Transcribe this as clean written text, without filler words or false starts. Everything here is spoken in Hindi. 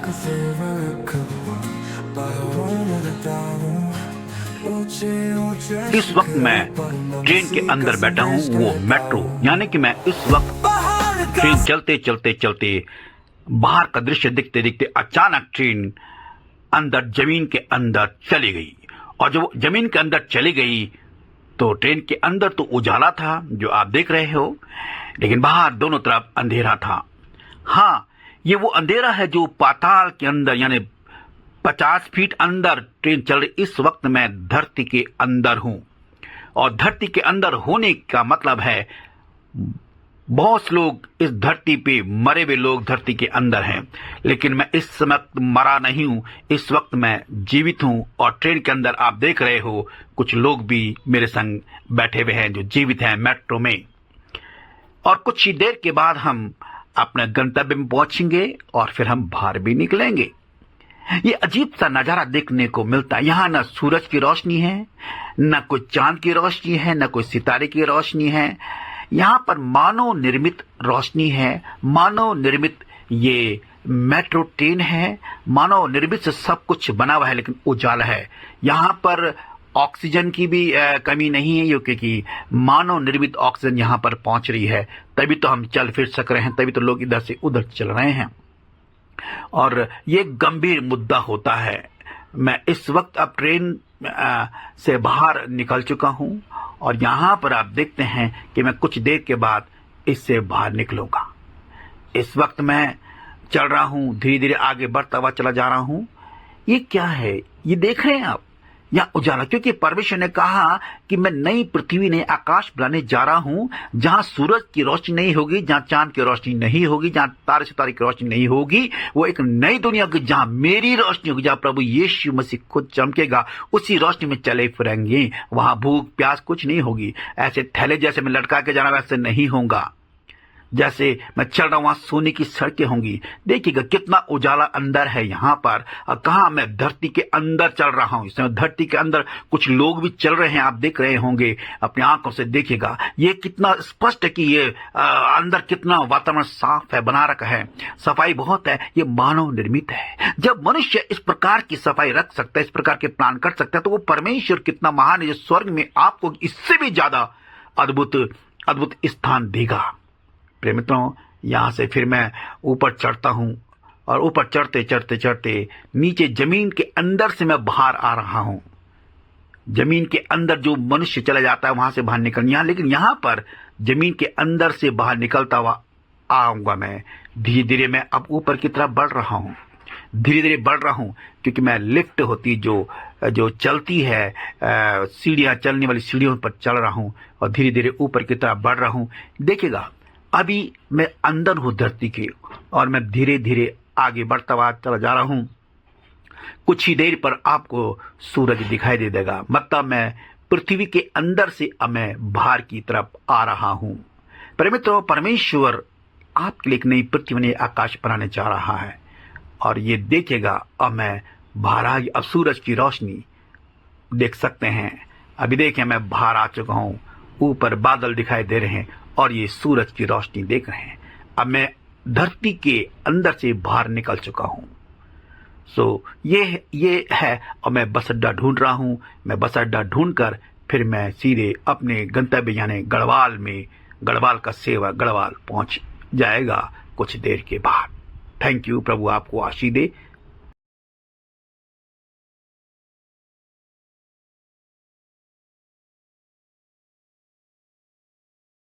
इस वक्त मैं ट्रेन के अंदर बैठा हूँ, वो मेट्रो, यानी कि मैं इस वक्त ट्रेन चलते चलते चलते बाहर का दृश्य दिखते दिखते अचानक ट्रेन अंदर जमीन के अंदर चली गई। और जब जमीन के अंदर चली गई तो ट्रेन के अंदर तो उजाला था जो आप देख रहे हो, लेकिन बाहर दोनों तरफ अंधेरा था। हाँ, ये वो अंधेरा है जो पाताल के अंदर, यानी 50 फीट अंदर ट्रेन चल रही। इस वक्त मैं धरती के अंदर हूं, और धरती के अंदर होने का मतलब है बहुत से लोग इस धरती पे, मरे हुए लोग धरती के अंदर हैं, लेकिन मैं इस समय मरा नहीं हूं। इस वक्त मैं जीवित हूं, और ट्रेन के अंदर आप देख रहे हो कुछ लोग भी मेरे संग बैठे हुए हैं जो जीवित हैं मेट्रो में। और कुछ ही देर के बाद हम अपने गंतव्य में पहुंचेंगे और फिर हम बाहर भी निकलेंगे। ये अजीब सा नजारा देखने को मिलता है। यहाँ न सूरज की रोशनी है, न कोई चांद की रोशनी है, न कोई सितारे की रोशनी है। यहाँ पर मानव निर्मित रोशनी है, मानव निर्मित ये मेट्रो ट्रेन है, मानव निर्मित से सब कुछ बना हुआ है, लेकिन उजाला है। यहाँ पर ऑक्सीजन की भी कमी नहीं है, क्योंकि मानव निर्मित ऑक्सीजन यहाँ पर पहुंच रही है, तभी तो हम चल फिर सक रहे हैं, तभी तो लोग इधर से उधर चल रहे हैं। और ये गंभीर मुद्दा होता है। मैं इस वक्त अब ट्रेन से बाहर निकल चुका हूं, और यहां पर आप देखते हैं कि मैं कुछ देर के बाद इससे बाहर निकलूंगा। इस वक्त मैं चल रहा हूं, धीरे धीरे आगे बढ़ता हुआ चला जा रहा हूं। ये क्या है, ये देख रहे हैं आप, या उजाला, क्योंकि परमेश्वर ने कहा कि मैं नई पृथ्वी, नई आकाश बनाने जा रहा हूं, जहां सूरज की रोशनी नहीं होगी, जहां चांद की रोशनी नहीं होगी, जहां तारे सितारे की रोशनी नहीं होगी। वो एक नई दुनिया होगी जहां मेरी रोशनी होगी, जहां प्रभु यीशु मसीह खुद चमकेगा। उसी रोशनी में चले फिरेंगे। वहां भूख प्यास कुछ नहीं होगी। ऐसे थैले जैसे मैं लटका के जाना वैसे नहीं होगा। जैसे मैं चल रहा हूं वहां सोने की सड़कें होंगी। देखिएगा कितना उजाला अंदर है यहाँ पर। और कहा मैं धरती के अंदर चल रहा हूं। इस समय धरती के अंदर कुछ लोग भी चल रहे हैं, आप देख रहे होंगे अपनी आंखों से। देखिएगा ये कितना स्पष्ट है कि ये अंदर कितना वातावरण साफ है, बना रखा है, सफाई बहुत है। ये मानव निर्मित है। जब मनुष्य इस प्रकार की सफाई रख सकता है, इस प्रकार के प्लान कर सकता है, तो वो परमेश्वर कितना महान है, जो स्वर्ग में आपको इससे भी ज्यादा अद्भुत अद्भुत स्थान देगा। प्रिय मित्रों, यहां से फिर मैं ऊपर चढ़ता हूं, और ऊपर चढ़ते चढ़ते चढ़ते नीचे जमीन के अंदर से मैं बाहर आ रहा हूं। जमीन के अंदर जो मनुष्य चला जाता है वहां से बाहर निकल, यहां लेकिन यहां पर जमीन के अंदर से बाहर निकलता हुआ आऊंगा मैं। धीरे धीरे मैं अब ऊपर की तरफ बढ़ रहा हूं, धीरे धीरे बढ़ रहा हूं, क्योंकि मैं लिफ्ट होती जो चलती है, सीढ़ियां, चलने वाली सीढ़ियों पर चल रहा हूं, और धीरे धीरे ऊपर की तरफ बढ़ रहा हूं। देखिएगा अभी मैं अंदर हूं धरती के, और मैं धीरे धीरे आगे बढ़ता हुआ चला जा रहा हूं। कुछ ही देर पर आपको सूरज दिखाई दे देगा। मतलब मैं पृथ्वी के अंदर से अब मैं बाहर की तरफ आ रहा हूं। पर मित्रों, परमेश्वर आपके लिए एक नई पृथ्वी, नई आकाश बनाने जा रहा है। और ये देखिएगा अब मैं बाहर आ गया। अब सूरज की रोशनी देख सकते हैं। अभी देखें मैं बाहर आ चुका हूं, ऊपर बादल दिखाई दे रहे हैं, और ये सूरज की रोशनी देख रहे हैं। अब मैं धरती के अंदर से बाहर निकल चुका हूं। ये है, और मैं बस अड्डा ढूंढ रहा हूं। मैं बस अड्डा ढूंढकर फिर मैं सीधे अपने गंतव्य यानी गढ़वाल का सेवा गढ़वाल पहुंच जाएगा कुछ देर के बाद। Thank you. प्रभु आपको आशीष दे।